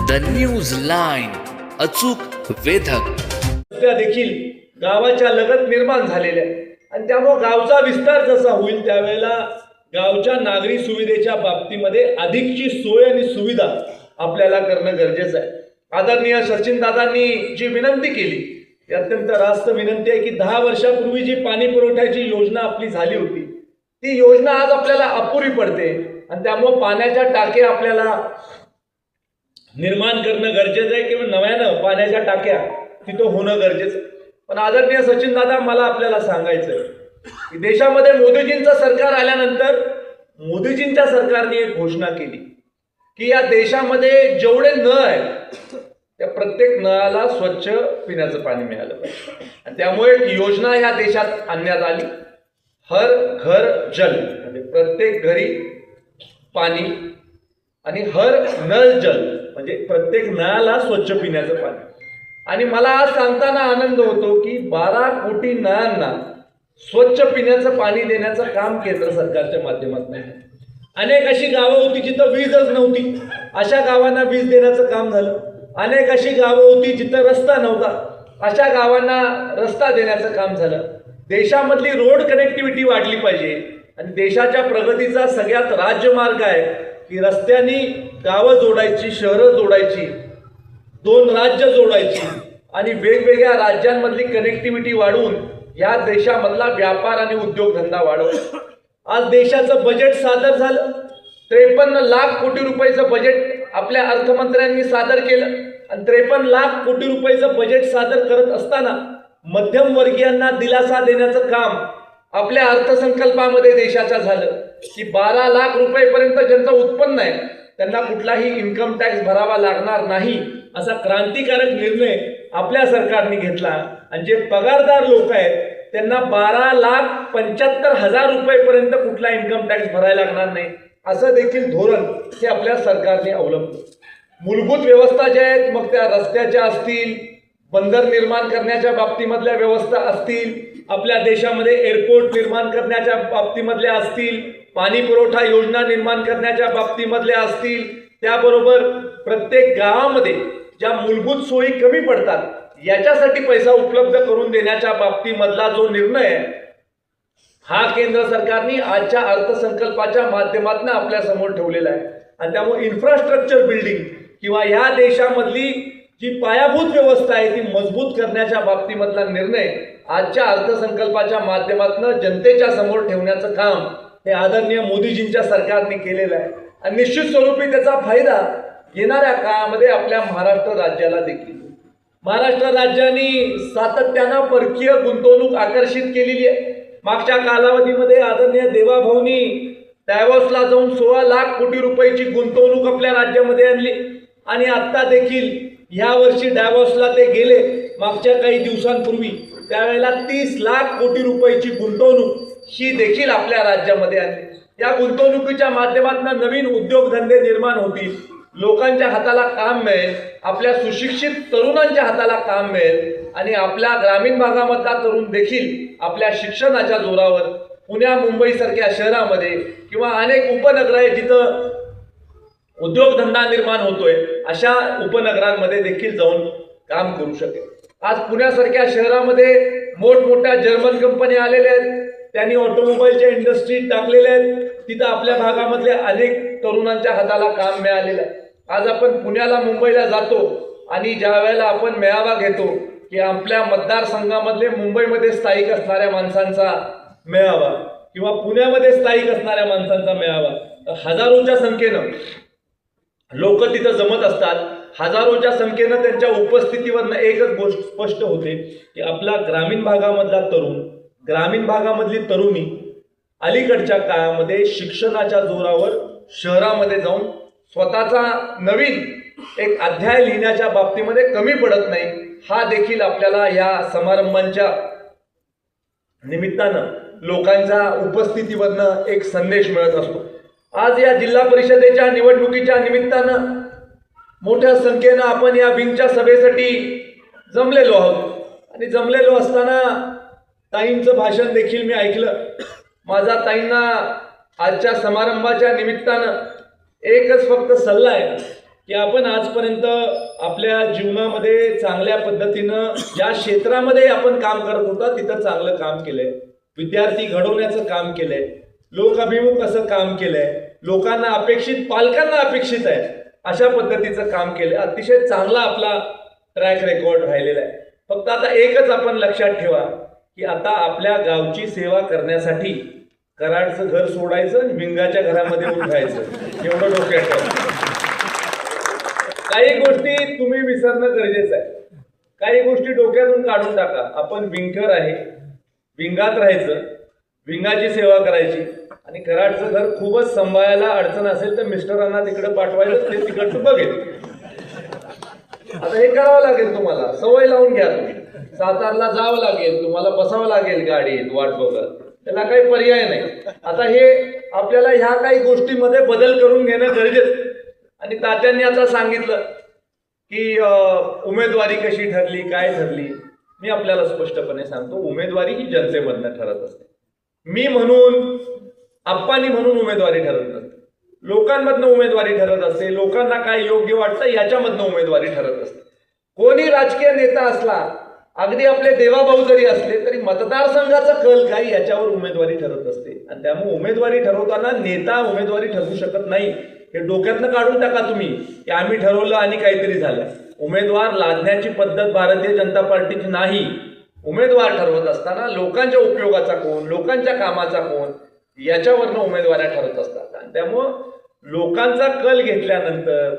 The news line, अचूक वेधक. त्या देखील गावाच्या लगत निर्माण झालेल्या आणि त्यामुळे गावचा विस्तार जसा होईल त्यावेळेला गावच्या नागरी सुविधेच्या बाबतीमध्ये अधिकची सोय आणि सुविधा आपल्याला करणं गरजेचं आहे. आदरणीय सचिन दादांनी जी विनंती केली ती अत्यंत रास्त विनंती आहे की 10 वर्षापूर्वी जी पाणी पुरवठ्याची योजना आपली झाली होती ती योजना आज आपल्याला अपुरी पडते आणि त्यामुळे पाण्याच्या टाक्या आपल्याला निर्माण करणं गरजेचं आहे किंवा नव्यानं पाण्याच्या टाक्या तिथं होणं गरजेचं. पण आदरणीय सचिन दादा, मला आपल्याला सांगायचं आहे की देशामध्ये मोदीजींचं सरकार आल्यानंतर मोदीजींच्या सरकारने एक घोषणा केली की या देशामध्ये जेवढे नळ आहेत त्या प्रत्येक नळाला स्वच्छ पिण्याचं पाणी मिळालं पाहिजे. आणि त्यामुळे एक योजना या देशात आणण्यात आली, हर घर जल, म्हणजे प्रत्येक घरी पाणी, आणि हर नळ जल म्हणजे प्रत्येक नळाला स्वच्छ पिण्याचं पाणी. आणि मला आज सांगताना आनंद होतो की 12 कोटी नळांना स्वच्छ पिण्याचं पाणी देण्याचं काम केंद्र सरकारच्या माध्यमातून आहे. अनेक अशी गावं होती जिथं वीजच नव्हती, अशा गावांना वीज देण्याचं काम झालं. अनेक अशी गावं होती जिथं रस्ता नव्हता, अशा गावांना रस्ता देण्याचं काम झालं. देशामधली रोड कनेक्टिव्हिटी वाढली पाहिजे आणि देशाच्या प्रगतीचा सगळ्यात राज्यमार्ग आहे की रस्त्यांनी गावं जोडायची, शहरं जोडायची, 2 राज्य जोडायची आणि वेगवेगळ्या राज्यांमधली कनेक्टिव्हिटी वाढवून या देशामधला व्यापार आणि उद्योगधंदा वाढवला. आज देशाचं बजेट सादर झालं, 53 लाख कोटी रुपयाचं बजेट आपल्या अर्थमंत्र्यांनी सादर केलं आणि 53 लाख कोटी रुपयाचं बजेट सादर करत असताना मध्यमवर्गीयांना दिलासा देण्याचं काम आपल्या अर्थसंकल्पामध्ये देशाच्या झालं की 12 लाख रुपयेपर्यंत ज्यांचं उत्पन्न आहे त्यांना कुठलाही इन्कम टॅक्स भरावा लागणार नाही असा क्रांतिकारक निर्णय आपल्या सरकारने घेतला. आणि जे पगारदार लोक आहेत त्यांना 12,75,000 रुपयेपर्यंत कुठला इन्कम टॅक्स भरायला लागणार नाही असं देखील धोरण हे आपल्या सरकारने अवलंबलं. मूलभूत व्यवस्था ज्या आहेत, मग त्या रस्त्याच्या असतील, बंदर निर्माण करण्याच्या बाबतीमधल्या व्यवस्था असतील, आपल्या देशामध्ये एअरपोर्ट निर्माण करण्याच्या बाबतीमधल्या असतील, पाणी पुरवठा योजना निर्माण करण्याच्या बाबतीमधल्या असतील, त्याबरोबर प्रत्येक गावामध्ये ज्या मूलभूत सोयी कमी पडतात याच्यासाठी पैसा उपलब्ध करून देण्याच्या बाबतीमधला जो निर्णय आहे हा केंद्र सरकारने आजच्या अर्थसंकल्पाच्या माध्यमातून आपल्या समोर ठेवलेला आहे. आणि त्यामुळे इन्फ्रास्ट्रक्चर बिल्डिंग किंवा या देशामधली जी पायाभूत व्यवस्था आहे ती मजबूत करण्याच्या बाबतीमधला निर्णय आजच्या अर्थसंकल्पाच्या माध्यमातून जनतेच्या समोर ठेवण्याचं काम हे आदरणीय मोदीजींच्या सरकारने केलेलं आहे. आणि निश्चित स्वरूपी त्याचा फायदा येणाऱ्या काळामध्ये आपल्या महाराष्ट्र राज्याला देखील. महाराष्ट्र राज्याने सातत्यानं परकीय गुंतवणूक आकर्षित केलेली आहे. मागच्या कालावधीमध्ये आदरणीय देवाभाऊनी डॅव्हॉसला जाऊन 16 लाख कोटी रुपयाची गुंतवणूक आपल्या राज्यामध्ये आणली आणि आत्ता देखील ह्या वर्षी डॅव्हॉसला ते गेले मागच्या काही दिवसांपूर्वी, त्यावेळेला 30 लाख कोटी रुपयाची गुंतवणूक ही देखील आपल्या राज्यामध्ये आणली. या गुंतवणुकीच्या माध्यमातून नवीन उद्योगधंदे निर्माण होतील, लोकांच्या हाताला काम मिळेल, आपल्या सुशिक्षित तरुणांच्या हाताला काम मिळेल आणि आपल्या ग्रामीण भागामधला तरुण देखील आपल्या शिक्षणाच्या जोरावर पुण्या मुंबई सारख्या शहरामध्ये किंवा अनेक उपनगर आहे जिथं उद्योगधंदा निर्माण होतोय अशा उपनगरांमध्ये देखील जाऊन काम करू शकेल. आज पुण्यासारख्या शहरामध्ये मोठमोठ्या जर्मन कंपन्या आलेल्या आहेत, त्यांनी ऑटोमोबाईलच्या इंडस्ट्रीत टाकलेल्या आहेत, तिथं आपल्या भागामधले अनेक तरुणांच्या हाताला काम मिळालेलं आहे. आज आपण पुण्याला मुंबईला जातो आणि ज्या वेळेला आपण मेळावा घेतो की आपल्या मतदारसंघामधले मुंबईमध्ये स्थायिक असणाऱ्या माणसांचा मेळावा किंवा पुण्यामध्ये स्थायिक असणाऱ्या माणसांचा मेळावा, हजारोच्या संख्येनं लोक तिथं जमत असतात. हजारोच्या संख्येनं त्यांच्या उपस्थितीवरनं एकच गोष्ट स्पष्ट होते की आपला ग्रामीण भागामधला तरुण, ग्रामीण भागामधली तरुणी अलीकडच्या काळामध्ये शिक्षणाच्या जोरावर शहरामध्ये जाऊन स्वतःचा नवीन एक अध्याय लिहिण्याच्या बाबतीमध्ये कमी पडत नाही. हा देखील आपल्याला या समारंभांच्या निमित्तानं लोकांच्या उपस्थितीवरनं एक संदेश मिळत असतो. आज या जिल्हा परिषदेच्या निवडणुकीच्या निमित्तानं मोठ्या संख्येनं आपण या विंगच्या सभेसाठी जमलेलो आहोत आणि जमलेलो असताना ताईंचं भाषण देखील मी ऐकलं. माझा ताईंना आजच्या समारंभाच्या निमित्तानं एकच फक्त सल्ला आहे की आपण आजपर्यंत आपल्या जीवनामध्ये चांगल्या पद्धतीनं ज्या क्षेत्रामध्ये आपण काम करत होता तिथं चांगलं काम केलंय, विद्यार्थी घडवण्याचं काम केलंय, लोकाभिमुख असं काम केलंय, लोकांना अपेक्षित, पालकांना अपेक्षित आहे अशा पद्धतीचं काम केलंय. अतिशय चांगला आपला ट्रॅक रेकॉर्ड राहिलेला आहे. फक्त आता एकच आपण लक्षात ठेवा की आता आपल्या गावची सेवा करण्यासाठी कराडचं घर सोडायचं आणि विंगाच्या घरामध्ये उठायचं, एवढं डोक्यात ठेवा. काही गोष्टी तुम्ही विसरणं गरजेचं आहे, काही गोष्टी डोक्यातून काढून टाका. आपण विंगर आहे, विंगात राहायचं, विंगाची सेवा करायची आणि कराडचं घर खूपच सांभाळायला अडचण असेल तर मिस्टरांना तिकडे पाठवायचं, ते तिकडचं बघेल. आता हे करावं लागेल, तुम्हाला सवय लावून घ्या. तुम्ही सातारला जावं लागेल, तुम्हाला बसावं लागेल गाडीत वाट बघत, त्याला काही पर्याय नाही. आता हे आपल्याला ह्या काही गोष्टीमध्ये बदल करून घेणं गरजेचं. आणि तात्यांनी आता सांगितलं की उमेदवारी कशी ठरली, काय ठरली. मी आपल्याला स्पष्टपणे सांगतो, उमेदवारी ही जनतेमधनं ठरत असते. मी म्हणून, आप्पानी म्हणून उमेदवारी ठरत नसते, लोकांमधनं उमेदवारी ठरत असते. लोकांना काय योग्य वाटतं याच्यामधनं उमेदवारी ठरत असते. कोणी राजकीय नेता असला, अगदी आपले देवाभाऊ जरी असले तरी मतदारसंघाचा कल काय याच्यावर उमेदवारी ठरत असते. आणि त्यामुळे उमेदवारी ठरवताना नेता उमेदवारी ठरवू शकत नाही, हे डोक्यातनं काढून टाका तुम्ही की आम्ही ठरवलं आणि काहीतरी झालं. उमेदवार लादण्याची पद्धत भारतीय जनता पार्टीची नाही. उमेदवार ठरवत असताना लोकांच्या उपयोगाचा कोण, लोकांच्या कामाचा कोण, याच्यावरनं उमेदवाऱ्या ठरत असतात. आणि त्यामुळं लोकांचा कल घेतल्यानंतर,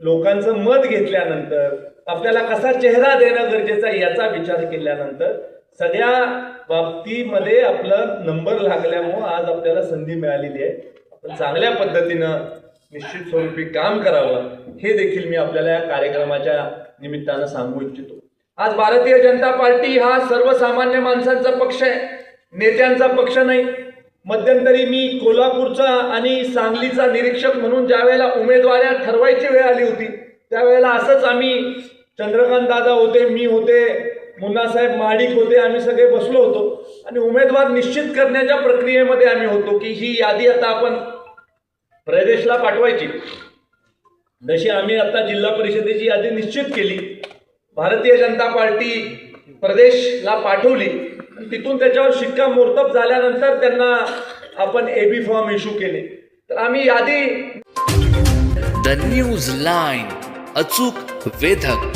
लोकांचं मत घेतल्यानंतर आपल्याला कसा चेहरा देणं गरजेचं आहे याचा विचार केल्यानंतर सगळ्या बाबतीमध्ये आपला नंबर लागल्यामुळं आज आपल्याला संधी मिळालेली आहे. आपण चांगल्या पद्धतीनं निश्चित स्वरूपी काम करावं, हे देखील मी आपल्याला या कार्यक्रमाच्या निमित्तानं सांगू इच्छितो. आज भारतीय जनता पार्टी हा सर्वसामान्य माणसांचा पक्ष आहे, नेत्यांचा पक्ष नाही. मध्यंतरी मी कोल्हापूरचा आणि सांगलीचा निरीक्षक म्हणून ज्या वेळेला उमेदवाऱ्या ठरवायची वेळ आली होती त्यावेळेला असंच आम्ही, चंद्रकांत दादा होते, मी होते, मुन्नासाहेब महाडिक होते, आम्ही सगळे बसलो होतो आणि उमेदवार निश्चित करण्याच्या प्रक्रियेमध्ये आम्ही होतो की ही यादी आता आपण प्रदेशला पाठवायची. जशी आम्ही आता जिल्हा परिषदेची यादी निश्चित केली, भारतीय जनता पार्टी प्रदेशला पाठवली, तिथून त्याच्यावर शिक्कामोर्तब झाल्यानंतर त्यांना आपण एबी फॉर्म इश्यू केले. तर आम्ही यादी द न्यूज लाईन, अचूक वेधक.